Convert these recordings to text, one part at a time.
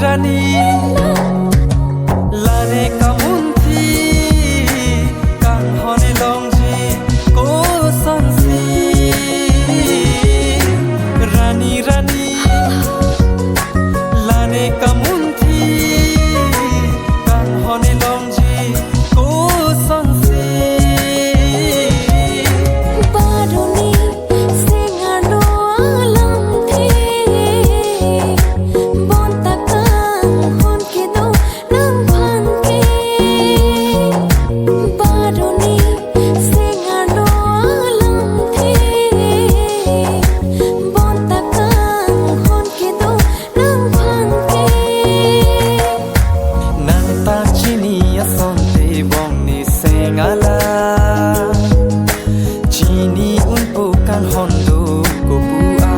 rani lane kamunthi kang hone longji ko sansi rani lane kamunthi kang hone longji ko sansi baruni singano alam the bonta kang hon ke do nang phan ke baruni singano alam the bonta kang hon ke do nang phan ke nang ta chini asonte bong ni sengala chini unpo kang hondo ko bua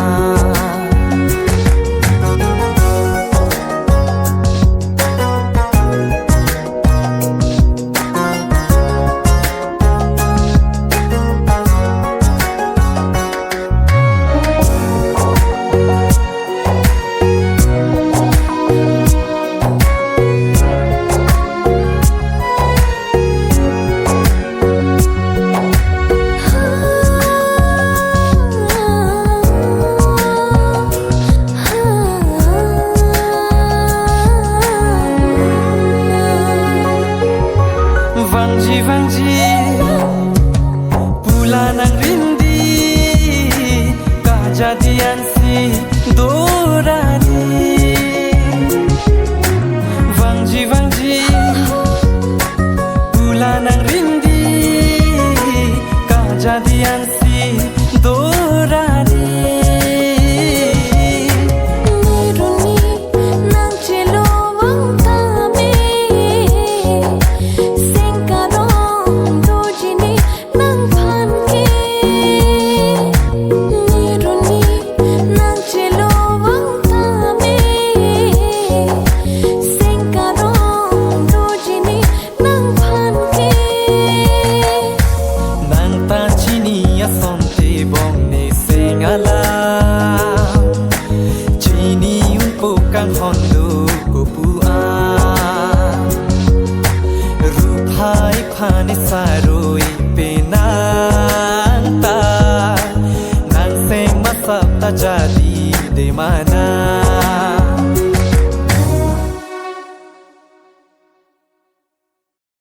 Vangji pula nang rindi kajadian si dorani Vangji pula nang rindi kajadian si dorani hondo ko pua rupai phane saroi penanta nang seng masap ta jadi de man